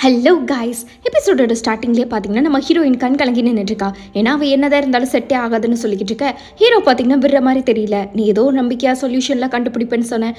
Hello guys, எபிசோடோட ஸ்டார்டிங்லேயே பார்த்தீங்கன்னா நம்ம ஹீரோயின் கண் கலங்கி நின்றுட்டுருக்கா. ஏன்னா அவள் என்னதான் இருந்தாலும் செட்டே ஆகாதுன்னு சொல்லிக்கிட்டு இருக்க. ஹீரோ பார்த்தீங்கன்னா விடுற மாதிரி தெரியல. நீ ஏதோ நம்பிக்கையாக சொல்யூஷன்லாம் கண்டுபிடிப்பேன்னு சொன்னேன்.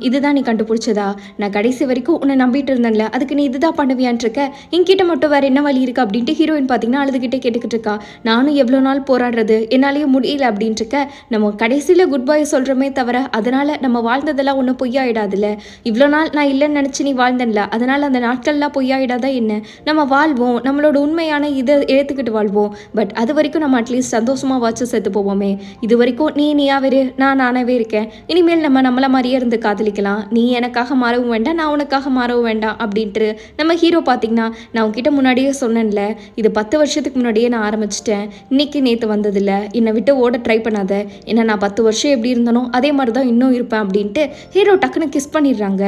இதுதான் நீ கண்டுபிடிச்சதா? நான் கடைசி வரைக்கும் உன்னை நம்பிட்டு இருந்தேன்ல, அதுக்கு நீ இதுதான் பண்ணுவியான் இருக்க. என்கிட்ட மட்டும் வேறு என்ன வழி இருக்குது அப்படின்ட்டு ஹீரோயின் பார்த்தீங்கன்னா அழுதுகிட்டே கேட்டுக்கிட்டு இருக்கா. நானும் எவ்வளோ நாள் போராடுறது, என்னாலேயே முடியல அப்படின்ட்டு இருக்க. நம்ம கடைசியில் குட் பை சொல்கிறோமே தவிர அதனால் நம்ம வாழ்ந்ததெல்லாம் ஒன்றும் பொய்யாயிடாதுல்ல. இவ்வளோ நாள் நான் இல்லைன்னு நினச்சி நீ வாழ்ந்தேன்ல, அதனால் அந்த நாட்கள் பொய்யாயிடாதா என்ன? நம்ம வாழ்வோம், நம்மளோட உண்மையான இதை ஏற்றுக்கிட்டு வாழ்வோம். பட் அது வரைக்கும் நம்ம அட்லீஸ்ட் சந்தோஷமாக வாட்ச செத்து போவோமே. இது வரைக்கும் நீயாவே நான் நானாவே இருக்கேன். இனிமேல் நம்மள மாதிரியே இருந்து காதலிக்கலாம். நீ எனக்காக மாறவும் வேண்டாம், நான் உனக்காக மாறவும் வேண்டாம் அப்படின்ட்டு நம்ம ஹீரோ பார்த்தீங்கன்னா, நான் உங்ககிட்ட முன்னாடியே சொன்னேன்ல, இது 10 வருஷத்துக்கு முன்னாடியே நான் ஆரம்பிச்சிட்டேன். இன்னைக்கு நேற்று வந்ததில்ல. என்னை விட்டு ஓட ட்ரை பண்ணாத. ஏன்னா நான் 10 வருஷம் எப்படி இருந்தனோ அதே மாதிரி தான் இன்னும் இருப்பேன் அப்படின்ட்டு ஹீரோ டக்குன்னு கிஸ் பண்ணிடுறாங்க.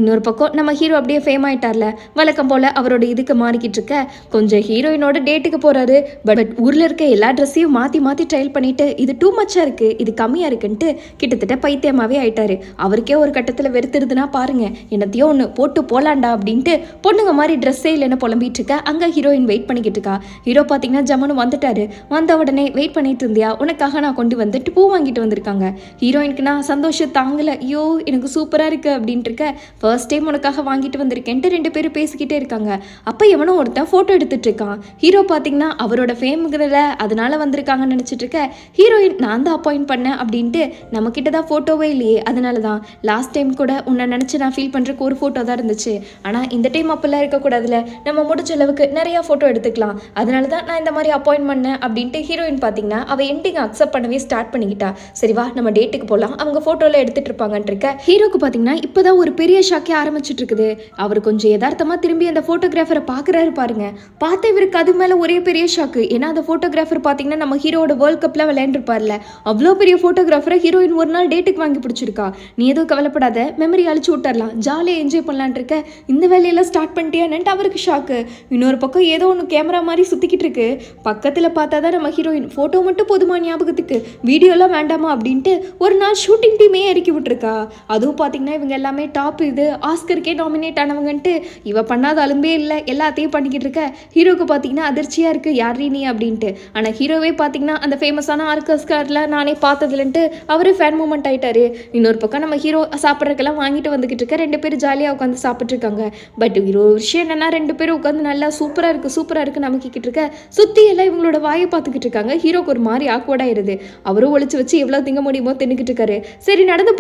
இன்னொரு பக்கம் நம்ம ஹீரோ அப்படியே ஃபேம் ஆயிட்டார்ல, வழக்கம் போல் அவரோட இதுக்கு மாறிக்கிட்டு இருக்க. கொஞ்சம் ஹீரோயினோட டேட்டுக்கு போகிறாரு. பட் ஊரில் இருக்க எல்லா ட்ரெஸ்ஸையும் மாற்றி ட்ரையல் பண்ணிவிட்டு இது டூ மச்சாக இருக்குது, இது கம்மியாக இருக்குன்ட்டு கிட்டத்தட்ட பைத்தியமாகவே ஆயிட்டாரு. அவருக்கே ஒரு கட்டத்தில் வெறுத்துருதுன்னா பாருங்க, என்னத்தையோ ஒன்று போட்டு போலாண்டா அப்படின்ட்டு பொண்ணுங்க மாதிரி ட்ரெஸ்ஸே இல்லைன்னு புலம்பிட்டு இருக்க. அங்கே ஹீரோயின் வெயிட் பண்ணிக்கிட்டு இருக்கா. ஹீரோ பார்த்தீங்கன்னா ஜம்முன்னு வந்துட்டாரு. வந்த உடனே வெயிட் பண்ணிட்டு இருந்தியா, உனக்காக நான் கொண்டு வந்துட்டு பூ வாங்கிட்டு வந்திருக்காங்க. ஹீரோயினுக்கு நான் சந்தோஷம் தாங்கலை. ஐயோ எனக்கு சூப்பராக இருக்குது அப்படின்ட்டு இருக்க. ஃபர்ஸ்ட் டைம் உனக்காக வாங்கிட்டு வந்திருக்கேன்ட்டு 2 பேரும் பேசிக்கிட்டே இருக்காங்க. அப்போ எவனோ ஒருத்தன் ஃபோட்டோ எடுத்துட்டு இருக்கான். ஹீரோ பார்த்தீங்கன்னா அவரோட ஃபேமுங்கிறத அதனால வந்திருக்காங்கன்னு நினச்சிட்டு இருக்க. ஹீரோயின் நான் தான் அப்பாயிண்ட் பண்ணேன் அப்படின்ட்டு நம்ம கிட்ட தான் ஃபோட்டோவே இல்லையே, அதனால தான் லாஸ்ட் டைம் கூட உன்னை நினச்சி நான் ஃபீல் பண்ணுறக்கு ஒரு ஃபோட்டோ தான் இருந்துச்சு. ஆனால் இந்த டைம் அப்பெல்லாம் இருக்கக்கூடாதுல, நம்ம முடிஞ்ச அளவுக்கு நிறையா ஃபோட்டோ எடுத்துக்கலாம், அதனால தான் நான் இந்த மாதிரி அப்பாயிண்ட் பண்ணேன் அப்படின்ட்டு ஹீரோயின் பார்த்தீங்கன்னா அவள் எண்டிங் அக்செப்ட் பண்ணவே ஸ்டார்ட் பண்ணிக்கிட்டா. சரிவா நம்ம டேட்டுக்கு போகலாம், அவங்க ஃபோட்டோவில் எடுத்துட்டு இருப்பாங்கன்னு இருக்க. ஹீரோக்கு பார்த்தீங்கன்னா இப்போதான் ஒரு பெரிய ஷாக்கே ஆரம்பிச்சுட்டு இருக்குது. அவர் கொஞ்சம் யதார்த்தமாக திரும்பி அந்த ஃபோட்டோகிராஃபரை பார்க்குறாரு பாருங்க. பார்த்து இவருக்கு அது மேலே ஒரே பெரிய ஷாக்கு. ஏன்னா அந்த ஃபோட்டோகிராஃபர் பார்த்தீங்கன்னா நம்ம ஹீரோட வேர்ல்ட் கப்பில் விளையாண்டுருப்பார்ல, அவ்வளோ பெரிய ஃபோட்டோகிராஃபரை ஹீரோயின் ஒரு நாள் டேட்டுக்கு வாங்கி பிடிச்சிருக்கா. நீ எதுவும் கவலைப்படாத, மெமரி அழிச்சு விட்டுறலாம், ஜாலியாக என்ஜாய் பண்ணலான் இருக்க. இந்த வேலையெல்லாம் ஸ்டார்ட் பண்ணிட்டியான்ட்டு அவருக்கு ஷாக்கு. இன்னொரு பக்கம் ஏதோ ஒன்று கேமரா மாதிரி சுற்றிக்கிட்டு இருக்கு. பக்கத்தில் பார்த்தா தான் நம்ம ஹீரோயின் ஃபோட்டோ மட்டும் போதுமா ஞாபகத்துக்கு, வீடியோலாம் வேண்டாமா அப்படின்ட்டு ஒரு நாள் ஷூட்டிங் டீமே இறக்கி விட்டுருக்கா. அதுவும் பார்த்தீங்கன்னா இவங்க எல்லாமே டாப் இது ஆஸ்கருக்கே நாமினேட் ஆனவங்கன்ட்டு இவ பண்ணாத அலும்பே இல்லை, எல்லாத்தையும் பண்ணிக்கிட்டு இருக்க. ஹீரோக்கு பார்த்தீங்கன்னா அதிர்ச்சியாக இருக்குது, யாரீ நீ அப்படின்ட்டு. ஆனால் ஹீரோவே பார்த்தீங்கன்னா அந்த ஃபேமஸான ஆஸ்கரில் நானே பார்த்ததுலன்ட்டு அவரு ஃபேன் மூமெண்ட் ஆகிட்டாரு. இன்னொரு பக்கம் நம்ம ஹீரோ சாப்பிட்றதுக்கெல்லாம் வாங்கிட்டு வந்துக்கிட்டு இருக்க. 2 பேரும் ஜாலியாக உட்காந்து சாப்பிட்ருக்காங்க. பட் ஒரு விஷயம் என்னன்னா 2 பேரும் உட்காந்து நல்லா சூப்பராக இருக்குது நமக்கிக்கிட்டு இருக்க. சுற்றி எல்லாம் இவங்களோட வாயை பார்த்துக்கிட்டு இருக்காங்க. ஹீரோக்கு ஒரு மாதிரி ஆக்வர்டாயிருது. அவரும் ஒழிச்சு வச்சு எவ்வளோ திங்க முடியுமோ தின்னுக்கிட்டு இருக்காரு. சரி நடந்து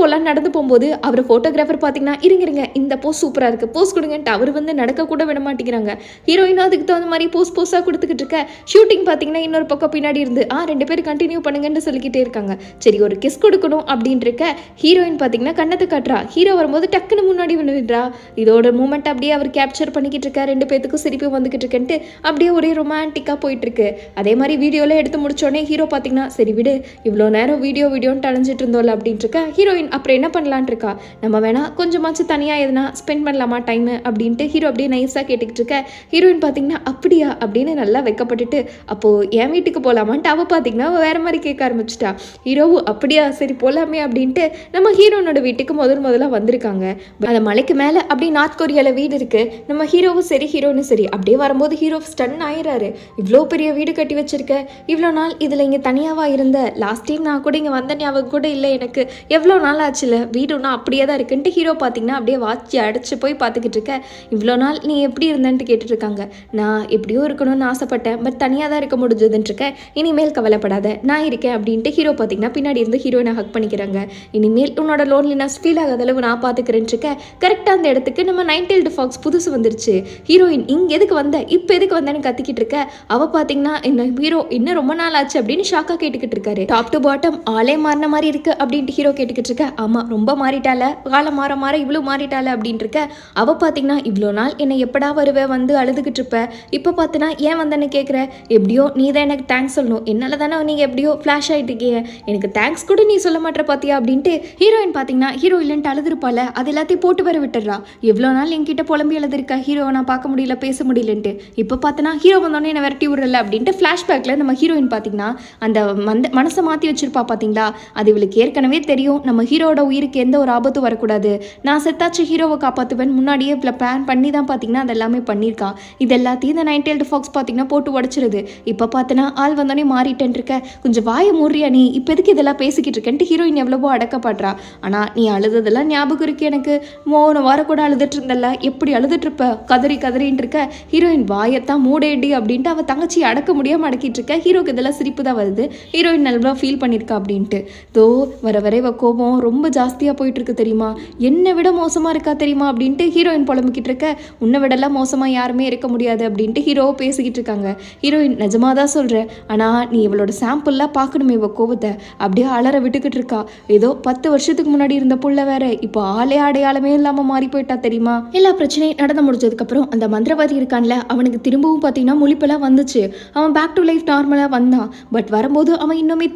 போகும்போது அவர் ஃபோட்டோகிராஃபர் பார்த்தீங்கன்னா இருங்க இந்த போஸ் சூப்பராக இருக்குது, போஸ் கொடுங்கன்ட்டு அவர் வந்து நடக்க கூட விட மாட்டேங்கிறாங்க. ஹீரோயினும் அதுக்கு தகுந்த மாதிரி போஸாக கொடுத்துக்கிட்டு இருக்க. ஷூட்டிங் பார்த்தீங்கன்னா இன்னொரு பக்கம் பின்னாடி இருந்து 2 பேர் கண்டினியூ பண்ணுங்கன்னு சொல்லிக்கிட்டே இருக்காங்க. சரி ஒரு கிஸ் கொடுக்கணும் அப்படின்னு இருக்க. ஹீரோயின் பார்த்தீங்கன்னா கண்ணத்தை காட்டுறா. ஹீரோ வரும்போது டக்குன்னு முன்னாடி விழுந்துடுறா. இதோட மூமெண்ட் அப்படியே அவர் கேப்சர் பண்ணிக்கிட்டு இருக்க. 2 பேத்துக்கும் சிரிப்பு வந்துக்கிட்டு இருக்கேன்ட்டு அப்படியே ஒரே ரொமான்டிக்காக போயிட்டு இருக்கு. அதே மாதிரி வீடியோலாம் எடுத்து முடிச்சோடனே ஹீரோ பார்த்தீங்கன்னா சரி விடு, இவ்வளோ நேரம் வீடியோன்னு அலைஞ்சிட்டு இருந்தோம்ல அப்படின்ட்டு இருக்க. ஹீரோயின் அப்புறம் என்ன பண்ணலான் இருக்கா, நம்ம வேணா கொஞ்சமாச்சு தனியாக எதுனா ஸ்பெண்ட் பண்ணலாமா டைம் அப்படின்ட்டு ஹீரோ அப்படியே நைஸாக கேட்டுக்கிட்டு இருக்க. ஹீரோயின் பார்த்தீங்கன்னா அப்படியா அப்படின்னு நல்லா வைக்கப்பட்டுட்டு அப்போது என் வீட்டுக்கு போகலாமான்ட்டு அவள் பார்த்தீங்கன்னா வேறு மாதிரி கேட்க ஆரம்பிச்சிட்டா. ஹீரோவும் அப்படியா சரி போகலாமே அப்படின்ட்டு நம்ம ஹீரோனோட வீட்டுக்கு முதல்ல வந்திருக்காங்க. அந்த மலைக்கு மேலே அப்படியே நார்த் கொரியாவில் வீடு இருக்குது. நம்ம ஹீரோவும் சரி ஹீரோனும் சரி அப்படியே வரும்போது ஹீரோ ஸ்டன் ஆயிடுறாரு. இவ்வளோ பெரிய வீடு கட்டி வச்சிருக்க, இவ்வளோ நாள் இதில் இங்கே தனியாவா இருந்த, லாஸ்ட் டைம் நான் கூட இங்கே வந்த ஞாபகம் கூட இல்லை எனக்கு, எவ்வளோ நாள் ஆச்சுல, வீடுனா அப்படியே தான் இருக்குன்ட்டு ஹீரோ பார்த்தீங்கன்னா அப்படியே வாட்சி அடைச்சி போய் பார்த்துக்கிட்டு இருக்க. இவ்வளோ நாள் நீ எப்படி இருந்தேன்ட்டு கேட்டுட்டு இருக்காங்க. நான் எப்படியோ இருக்கணும்னு ஆசைப்பட்டேன், பட் தனியாக தான் இருக்க முடிஞ்சதுன்னு இருக்கேன், இனிமேல் கவலைப்படாத நான் இருக்கேன் அப்படின்ட்டு ஹீரோ பார்த்தீங்கன்னா பின்னாடி இருந்து ஹீரோயினை ஹக் பண்ணிக்கிறாங்க. இனிமேல் உன்னோட லோன்லினஸ் ஃபீல் ஆகாத அளவு நான் பார்த்துக்கிறேன்னு இருக்க. கரெக்டாக அந்த இடத்துக்கு நம்ம 9-tailed fox புதுசு வந்துருச்சு. ஹீரோயின் இங்கே எதுக்கு வந்த, இப்போ எதுக்கு வந்தேன்னு கத்திக்கிட்டு இருக்க. அவள் பார்த்தீங்கன்னா என்ன ஹீரோ இன்னும் ரொம்ப நாள் ஆச்சு அப்படின்னு ஷாக்காக கேட்டுக்கிட்டு இருக்காரு. டாப் டு பாட்டம் ஆளே மாறின மாதிரி இருக்கு அப்படின்ட்டு ஹீரோ கேட்டுக்கிட்டு இருக்க. ஆமாம் ரொம்ப மாறிட்டால, காலம் மாற இவ்வளோ மாறிட்டால அப்படின்ட்டு இருக்க. அவள் பார்த்தீங்கன்னா இவ்வளோ நாள் என்னை எப்படா வருவே வந்து அழுதுகிட்டு இருப்ப, இப்போ பார்த்தினா ஏன் வந்தேன்னு கேட்குற, எப்படியோ நீ தான் எனக்கு தேங்க்ஸ் சொல்லணும், என்னால் தானே நீங்கள் எப்படியோ ஃப்ளாஷ் ஆகிட்டு இருக்கீங்க, எனக்கு தேங்க்ஸ் கூட நீ சொல்ல மாட்டேற பார்த்தியா அப்படின்ட்டு ஹீரோயின் பார்த்தீங்கன்னா ஹீரோ இல்லைன்ட்டு அழுதுருப்பால, அது எல்லாத்தையும் போட்டு வர விட்டுறா. எவ்வளோ நாள் என்கிட்ட புலம்பி எழுதிருக்கா ஹீரோவை நான் பார்க்க முடியல பேச முடியலன்ட்டு, இப்போ பார்த்தனா ஹீரோ வந்தோடனே என்னை விரட்டி விடுறல அப்படின்ட்டு ஃப்ளாஷ்பேக்கில் நம்ம ஹீரோயின் பார்த்தீங்கன்னா அந்த மனசை மாற்றி வச்சிருப்பா பார்த்தீங்களா. அது இவளுக்கு ஏற்கனவே தெரியும் நம்ம ஹீரோட உயிருக்கு எந்த ஒரு ஆபத்தும் வரக்கூடாது, நான் செத்தாச்சு ஹீரோவை காப்பாற்றுவேன் முன்னாடியே பிளான் பண்ணி தான் பார்த்தீங்கன்னா அது எல்லாமே பண்ணியிருக்கா. இது எல்லாத்தையும் இந்த நைன் டெய்ல்டு ஃபாக்ஸ் பார்த்தீங்கன்னா போட்டு உடச்சிருது. இப்போ பார்த்தனா ஆள் வந்தோடனே மாறிட்டேன் இருக்க, கொஞ்சம் வாயை மூடுறியா நீ, இப்போ எதுக்கு இதெல்லாம் பேசிக்கிட்டு இருக்கேன்ட்டு ஹீரோயின் எவ்வளவோ அடக்கப்படுறா. ஆனால் நீ அழுததெல்லாம் ஞாபகம் இருக்கு எனக்கு, 3 வாரம் கூட அழுதுட்டு இருந்தல, எப்படி அழுதுட்டு இருப்ப, கதறி கதறின்னு இருக்க. ஹீரோயின் வாயத்தான் மூடேடி அப்படின்ட்டு அவள் தங்கச்சி அடக்க முடியாமல் அடக்கிட்டு இருக்க. ஹீரோக்கு இதெல்லாம் சிரிப்பு தான் வருது. ஹீரோயின் நல்லா ஃபீல் பண்ணியிருக்கா அப்படின்ட்டு. தோ வர வர இவ கோபம் ரொம்ப ஜாஸ்தியாக போயிட்டு இருக்கு தெரியுமா, என்னை விட மோசமாக இருக்கா தெரியுமா அப்படின்ட்டு ஹீரோயின் புலம்பிக்கிட்டு இருக்க. உன்னை விடலாம் மோசமாக யாருமே இருக்க முடியாது அப்படின்ட்டு ஹீரோ பேசிக்கிட்டு இருக்காங்க. ஹீரோயின் நிஜமாக தான் சொல்கிறேன், ஆனால் நீ இவளோட சாம்பிள்லாம் பார்க்கணுமே இவ கோவத்தை, அப்படியே அலற விட்டுக்கிட்டு இருக்கா. ஏதோ 10 வருஷத்துக்கு முன்னாடி இருந்த புள்ள வேற இப்போ ஆளே அடையாளமே இல்லாமல் மாறி போயிட்டா தெரியுமா. எல்லா பிரச்சனையும் நடந்து முடிஞ்சதுக்கப்புறம் அந்த மந்திரவாதி இருக்கான்ல, அவனுக்கு திரும்பவும் பார்த்தீங்கன்னா முழிப்பெல்லாம் வந்துச்சு. அவன் பேக் டு லைஃப் நார்மலாக வந்தான். பட் வரும்போது அவன் இன்னுமே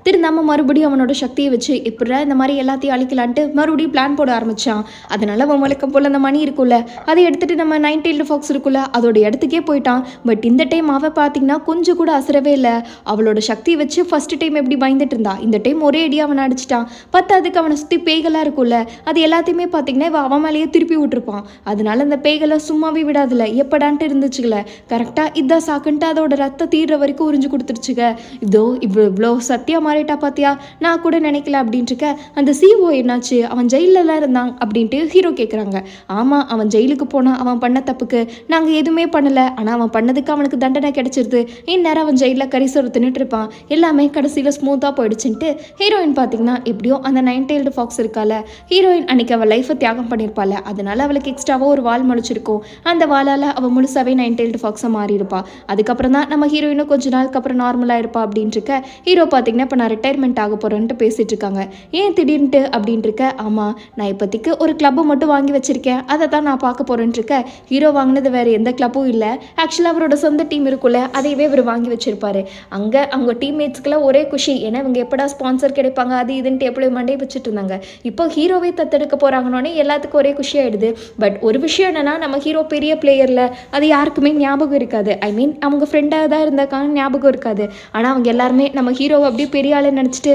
திருந்தாமல் மறுபடியும் அவனோட சக்தியை வச்சு எப்படா இந்த மாதிரி எல்லாத்தையும் அழிக்கலான்ட்டு மறுபடியும் பிளான் போட ஆரம்பிச்சான். அதனால அவன் வழக்கம் போல் அந்த மணி இருக்குல்ல, அதை எடுத்துட்டு நம்ம நைன் டெய்ல்டு ஃபாக்ஸ் இருக்குல்ல அதோட இடத்துக்கே போயிட்டான். பட் இந்த டைம் அவள் பார்த்தீங்கன்னா கொஞ்சம் கூட அசரவே இல்லை. அவளோட சக்தியை வச்சு ஃபர்ஸ்ட் டைம் எப்படி பயந்துட்டு இருந்தா, இந்த டைம் ஒரே அடியாக அவனை அடிச்சிட்டான். பத்தாவதுக்கு அவனை சுற்றி பேய்களாக இருக்குல்ல, அது எல்லாத்தையுமே பார்த்தீங்கன்னா இவன் அவன் மேலேயே திருப்பி விட்டுருப்பான். அதனால அந்த பேய்களை சும்மாவே விடாதுல, எப்படான்ட்டு இருந்துச்சுல. கரெக்டாக இதான் சாக்குன்ட்டு அதோட ரத்தம் தீர்ற வரைக்கும் உறிஞ்சு கொடுத்துருச்சுங்க. இதோ இவ்வளோ சத்தியா மாறிட்டா பாத்தியா, நான் கூட நினைக்கல அப்படின்ட்டு இருக்க. அந்த சிஓ என்னாச்சு, அவன் ஜெயிலெலாம் இருந்தான் அப்படின்ட்டு ஹீரோ கேட்குறாங்க. ஆமாம், அவன் ஜெயிலுக்கு போனான். அவன் பண்ண தப்புக்கு நாங்கள் எதுவுமே பண்ணலை, ஆனால் அவன் பண்ணதுக்கு அவனுக்கு தண்டனை கிடைச்சிருது. இந்நேரம் அவன் ஜெயிலில் கரிசோறு தின்னுட்டு இருப்பான். எல்லாமே கடைசியில் ஸ்மூத்தாக போயிடுச்சுன்ட்டு ஹீரோயின் பார்த்தீங்கன்னா எப்படியோ அந்த நைன் டெய்ல்டு ஃபாக்ஸ் இருக்கால, ஹீரோயின் அன்னைக்கு அவள் லைஃப்பை தியாகம் பண்ணியிருப்பாள். அதனால அவளுக்கு எக்ஸ்ட்ராவாக ஒரு வால் முளைச்சிருக்கும். அந்த வாளால் அவள் முழுசாவே நைன் டெய்ல்டு ஃபாக்ஸாக மாறி இருப்பா. அதுக்கப்புறம் தான் நம்ம ஹீரோயினும் கொஞ்ச நாளுக்கு அப்புறம் நார்மலாக இருப்பா அப்படின்ட்டு இருக்க. ஹீரோ பார்த்தீங்கன்னா இப்போ நான் ரிட்டையர்மெண்ட் ஆக போகிறேன்ட்டு பேசிகிட்டு இருக்காங்க. ஏன் திடீர்னுட்டு அப்படின்ட்டு இருக்க. ஆமாம், நான் இப்போதைக்கு ஒரு கிளப்பை மட்டும் வாங்கி வச்சிருக்கேன், அதை தான் நான் பார்க்க போகிறேன்ட்டு இருக்க. ஹீரோ வாங்கினது வேறு எந்த கிளப்பும் இல்லை, ஆக்சுவலாக அவரோட சொந்த டீம் இருக்குல்ல அதையவே இவர் வாங்கி வச்சிருப்பாரு. அங்கே அவங்க டீம்மேட்ஸ்க்குலாம் ஒரே குஷி, ஏன்னா இவங்க எப்படா ஸ்பான்சர் கிடைப்பாங்க அது இதுன்ட்டு எப்படி மண்டே வச்சுட்டு இருந்தாங்க. இப்போ ஹீரோவே தத்தெடுக்க போகிறாங்கன்னொன்னே எல்லாத்துக்கும் ஒரே குஷி ஆகிடுது. பட் ஒரு விஷயம் என்னன்னா, நம்ம ஹீரோ பெரிய பிளேயரில் அது யாருக்குமே ஞாபகம் இருக்காது. ஐ மீன் அவங்க ஃப்ரெண்டாக தான் இருந்தாக்கான ஞாபகம் இருக்காது. ஆனால் அவங்க எல்லாருமே நம்ம ஹீரோவை அப்படியே பெரிய ஆளை நினச்சிட்டு,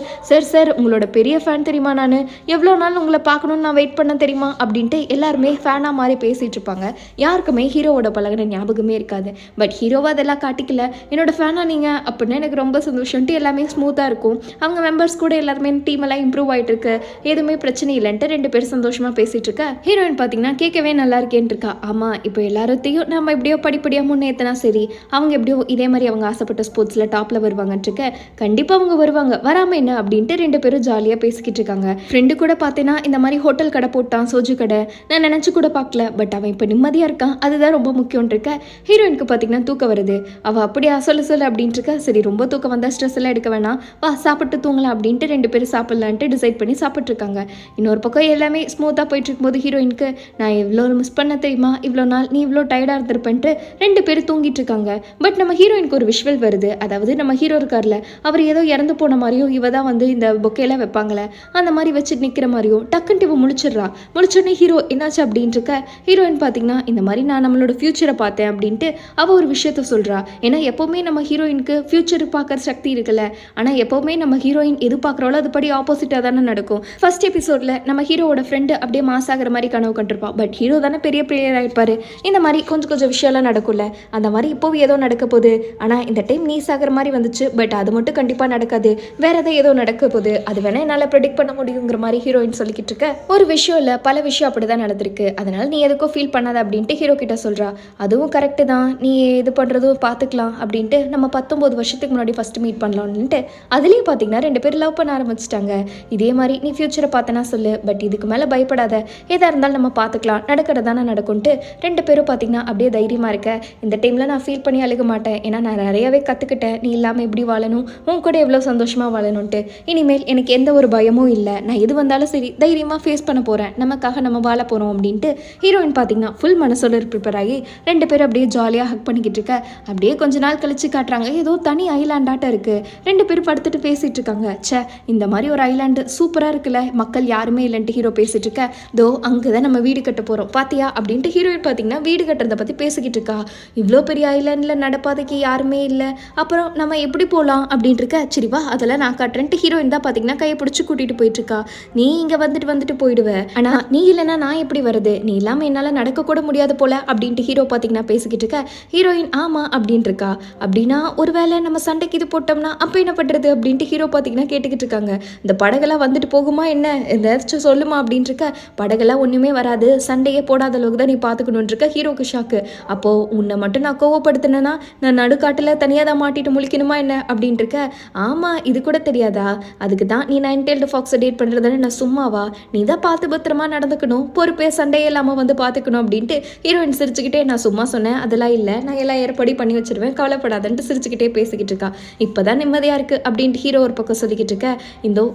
சார் உங்களோட பெரிய ஃபேன் தெரியுமா, நான் எவ்வளோ நாள் உங்களை பார்க்கணுன்னு நான் வெயிட் பண்ண தெரியுமா அப்படின்ட்டு எல்லாருமே ஃபேனாக மாதிரி பேசிகிட்டு இருப்பாங்க. யாருக்குமே ஹீரோவோட பழகின ஞாபகமே இருக்காது. பட் ஹீரோவை அதெல்லாம் காட்டிக்கல, என்னோட ஃபேனாக நீங்கள் அப்படின்னா எனக்கு ரொம்ப சந்தோஷம்ட்டு எல்லாமே ஸ்மூத்தாக இருக்கும். அவங்க மெம்பர்ஸ் கூட எல்லாருமே டீம் எல்லாம் இம்ப்ரூவ் ஆகிட்டு இருக்கு, எதுவுமே பிரச்சனை இல்லைன்ட்டு 2 பேரும் சந்தோஷமாக பேசிகிட்டு இருக்க. ஹீரோயின் பார்த்தீங்கன்னா கேட்கவே நல்லா இருக்கேன்ட்டு இருக்கா. ஆமாம், இப்போ எல்லாத்தையும் நம்ம எப்படியோ படிப்படியாக முன்னேற்றினா சரி, அவங்க எப்படியோ இதே மாதிரி அவங்க ஆசைப்பட்ட ஸ்போர்ட்ஸில் டாப்பில் வருவாங்கன்ட்டு இருக்க. கண்டிப்பாக அவங்க வருவாங்க, வராமல் என்ன அப்படின்ட்டு 2 பேரும் ஜாலியாக பேசிக்கிட்டு இருக்காங்க. ஃப்ரெண்டு கூட பார்த்தேன்னா இந்த மாதிரி ஹோட்டல் கடை போட்டான், சோஜு கடை, நான் நினச்சி கூட பார்க்கல. பட் அவன் இப்போ நிம்மதியாக இருக்கான், அதுதான் ரொம்ப முக்கியம்னு இருக்க. ஹீரோயினுக்கு பார்த்தீங்கன்னா தூக்கம் வருது. அவள் அப்படியே சொல்லு அப்படின்ட்டு இருக்கா. சரி, ரொம்ப தூக்கம் வந்தால் ஸ்ட்ரெஸ் எல்லாம் எடுக்க வேணாம், வா சாப்பிட்டு தூங்கலாம் அப்படின்ட்டு 2 பேரும் சாப்பிட்லான்ட்டு டிசைட் பண்ணி சாப்பிட்ருக்காங்க. இன்னொரு பக்கம் எல்லாமே ஸ்மூத்தாக போயிட்டு இருக்கும்போது ஹீரோயினுக்கு, நான் எவ்வளோ மிஸ் பண்ண தெரியுமா, இவ்வளோ நாள் நீ இவ்வளோ டயர்டாக இருந்திருப்பேன்ட்டு 2 பேரும் தூங்கிட்டு இருக்காங்க. பட் நம்ம ஹீரோயினுக்கு ஒரு விஷுவல் வருது. அதாவது நம்ம ஹீரோ இருக்கார்ல, அவர் ஏதோ இறந்து போன மாதிரியும் இவ தான் வந்து இந்த பொக்கையெல்லாம் வைப்பாங்களே அந்த மாதிரி வச்சுட்டு நிற்கிற மாதிரியும் டக்குன்ட்டு இவ முழிச்சிடுறா. முழிச்சோடனே ஹீரோ என்னாச்சு அப்படின்ட்டு இருக்க. ஹீரோயின் பார்த்தீங்கன்னா இந்த மாதிரி நான் நம்மளோட ஃபியூச்சரை பார்த்தேன் அப்படின்ட்டு அவள் ஒரு விஷயத்த சொல்கிறா. ஏன்னா எப்போவுமே நம்ம ஹீரோயினுக்கு ஃபியூச்சர் பார்க்குற சக்தி இருக்குல்ல, ஆனால் எப்போவுமே நம்ம ஹீரோயின் எது பார்க்குறோளோ அதுபடி ஆப்போசிட்டாக தானே நடக்கும். ஃபர்ஸ்ட் எபிசோடில் நம்ம ஹீரோவோட ஃப்ரெண்டு அப்படியே மாஸ் ஆகிற மாதிரி கனவு கண்டிருப்பான். பட் ஹீரோ தானே பெரிய பிளேயர் ஆகிருப்பாரு. இந்த மாதிரி கொஞ்சம் விஷயம்லாம் நடக்கும்ல, அந்த மாதிரி இப்போவும் ஏதோ நடக்க போகுது. ஆனால் இந்த டைம் நீஸ் ஆகிற மாதிரி வந்துச்சு. பட் அது மட்டும் கண்டிப்பாக நடக்காது, வேற ஏதோ நடக்க போகுது, அது வேணா என்னால் ப்ரெடிக்ட் பண்ண முடியுங்கிற மாதிரி ஹீரோயின் சொல்லிக்கிட்டு இருக்க. ஒரு விஷயம் இல்லை, பல விஷயம் அப்படி தான் நடந்திருக்கு, அதனால நீ எதுக்கும் ஃபீல் பண்ணாத அப்படின்ட்டு ஹீரோ கிட்ட சொல்கிறா. அதுவும் கரெக்டு தான், நீ இது பண்ணுறதும் பார்த்துக்கலாம் அப்படின்ட்டு நம்ம 19 வருஷத்துக்கு முன்னாடி ஃபஸ்ட்டு மீட் பண்ணலான்ட்டு அதுலேயும் பார்த்தீங்கன்னா 2 பேர் லவ் பண்ண ஆரம்பிச்சிட்டாங்க. இதே மாதிரி நீ ஃபியூச்சரை பார்த்தனா சொல்லு, பட் இதுக்கு மேலே பயப்படாத, எதாக இருந்தாலும் நம்ம பார்த்துக்கலாம், நடக்கிறதானே நடக்கும்ட்டு 2 பேரும் பார்த்தீங்கன்னா அப்படியே தைரியமாக இருக்க. இந்த டைமில் நான் ஃபீல் பண்ணி அழுக மாட்டேன், ஏன்னா நான் நிறையவே கற்றுக்கிட்டேன் நீ இல்லாமல் எப்படி வாழணும், உன் கூட எவ்வளோ சந்தோஷமாக வாழணும்ட்டு. இனிமேல் எனக்கு எந்த ஒரு பயமும் இல்லை, நான் எது வந்தாலும் சரி தைரியமாக ஃபேஸ் பண்ண போகிறேன், நமக்காக நம்ம வாழ போகிறோம் அப்படின்ட்டு ஹீரோயின் பார்த்தீங்கன்னா ஃபுல் மனசோட ப்ரிப்பேர் ஆகி 2 பேரும் அப்படியே ஜாலியாக ஹக் பண்ணிக்கிட்டு இருக்க. அப்படியே கொஞ்ச நாள் கழிச்சு காட்டுறாங்க, ஏதோ தனி ஐலாண்டாட்டம் இருக்குது. 2 பேரும் படுத்துட்டு பேசிகிட்டு இருக்காங்க. சே, இந்த மாதிரி ஒரு ஐலாண்டு சூப்பராக இருக்குல்ல, மக்கள் யாருமே இல்லைன்ட்டு ஹீரோ பேசிகிட்டு இருக்க. தோ அங்கே தான் நம்ம வீடு கட்ட போகிறோம் பாத்தியா அப்படின்ட்டு ஹீரோயின் பார்த்தீங்கன்னா வீடு கட்டுறதை பற்றி பேசிக்கிட்டு இருக்கா. இவ்வளோ பெரிய ஐலாண்டில் நடப்பாதைக்கு யாருமே இல்லை, அப்புறம் நம்ம எப்படி போகலாம் அப்படின்ட்டு இருக்க. சரிவா அதெல்லாம் நான் காட்டுறேன்ட்டு ஹீரோயின் தான் பார்த்தீங்கன்னா கையை பிடிச்சி கூட்டிகிட்டு போயிட்டுருக்கா. நீ இங்கே வந்துட்டு போயிடுவேன், ஆனால் நீ இல்லைன்னா நான் எப்படி வருது, நீ இல்லாமல் என்னால் உன்னால் நடக்கக்கூட முடியாது போல அப்படின்ட்டு ஹீரோ பார்த்தீங்கன்னா பேசிக்கிட்டு இருக்க ஹீரோயின் ஆமாம் அப்படின்ட்டு இருக்கா. அப்படின்னா ஒரு வேளை நம்ம சண்டைக்கு இது போட்டோம்னா அப்போ என்ன பண்ணுறது அப்படின்ட்டு ஹீரோ பார்த்தீங்கன்னா கேட்டுக்கிட்டு இருக்காங்க. இந்த படகெல்லாம் வந்துட்டு போகுமா என்ன ஏதாச்சும் சொல்லுமா அப்படின்ட்டு இருக்க. படகெல்லாம் ஒன்றுமே வராது, சண்டையே போடாத அளவுக்கு தான் நீ பார்த்துக்கணுன்னு இருக்க. ஹீரோக்கு ஷாக்கு. அப்போது உன்னை மட்டும் நான் கோவப்படுத்தினேன்னா நான் நடுக்காட்டில் தனியாக தான் மாட்டிட்டு முழிக்கணுமா என்ன அப்படின்ட்டு இருக்க. ஆமாம் இது கூட தெரியாதா, அதுக்கு தான் நீ 9 ஃபாக்ஸை டேட் பண்ணுறதுன்னு நான் சும்மாவா, நீ தான் பார்த்து பத்திரமா நடந்துக்கணும், பொறுப்பே சண்டையே இல்லாமல் வந்து பார்த்துக்கணும் அப்படின்ட்டு ஹீரோயின் சிரிச்சுக்கிட்டே நான் சும்மா சொன்னேன், அதெல்லாம் இல்லை நான் எல்லாம் ஏற்பாடி பண்ணி வச்சிருவேன் கவலைப்படாதன்ட்டு சிரிச்சுக்கிட்டே பேசிக்கிட்டு இருக்கா. இப்போ தான் நிம்மதியாக இருக்குது அப்படின்ட்டு ஹீரோ ஒரு பக்கம் சொல்லிக்கிட்டு இருக்க.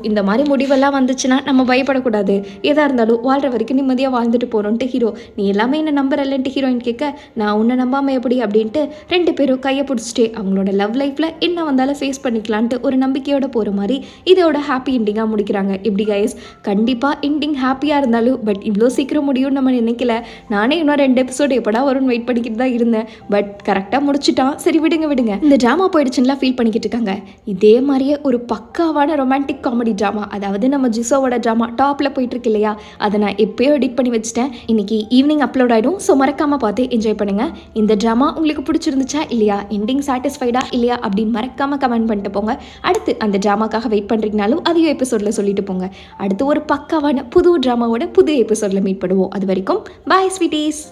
இந்த மாதிரி முடிவெல்லாம் வந்துச்சுன்னா நம்ம பயப்படக்கூடாது, எதாக இருந்தாலும் வாழ்கிற வரைக்கும் நிம்மதியாக வாழ்ந்துட்டு போகிறோன்ட்டு ஹீரோ. நீ எல்லாமே என்னை நம்புறல்லன்ட்டு ஹீரோயின் கேட்க. நான் உன்னை நம்பாமல் எப்படி அப்படின்ட்டு 2 பேரும் கையை பிடிச்சிட்டே அவங்களோட லவ் லைஃப்பில் என்ன வந்தாலும் ஃபேஸ் பண்ணிக்கலான்ட்டு ஒரு நம்பிக்கையோட போகிற மாதிரி இதோட ஹாப்பி எண்டிங்காக முடிக்கிறாங்க. இப்படி கைஸ் கண்டிப்பாக எண்டிங் ஹாப்பியாக இருந்தாலும் பட் இவ்வளோ சீக்கிரம் முடியும்னு நம்ம நினைக்கல. நானே இன்னும் 2 எபிசோடு எப்படா வரும்னு வெயிட் பண்ணிக்கிட்டு தான் இருந்தேன். பட் கரெக்டாக முடிச்சுட்டான். சரி விடுங்க இந்த ட்ராமா போயிடுச்சுன்னா ஃபீல் பண்ணிக்கிட்டு இருக்காங்க. இதே மாதிரியே ஒரு பக்காவான ரொமான்டிக் காமெடி ட்ராமா, அதாவது நம்ம ஜிசோவோட ட்ராமா டாப்பில் போயிட்டு இருக்கு இல்லையா, அதை நான் எப்போயோ எடிட் பண்ணி வச்சுட்டேன். இன்னைக்கு ஈவினிங் அப்லோட் ஆகிடும். ஸோ மறக்காமல் பார்த்து என்ஜாய் பண்ணுங்கள். இந்த ட்ராமா உங்களுக்கு பிடிச்சிருந்துச்சா இல்லையா, எண்டிங் சாட்டிஸ்ஃபைடா இல்லையா அப்படின்னு மறக்காமல் கமெண்ட் பண்ணிட்டு போங்க. அடுத்து அந்த ட்ராமாக்காக வெயிட் பண்ணுறீங்கனாலும் அதையும் எபிசோடில் சொல்லிட்டு போங்க. அடுத்து ஒரு பக்காவான புது ட்ராமாவோட புது எபிசோடில் மீட் பண்ணுவோம். அது வரைக்கும் பாய் ஸ்வீட்டீஸ்.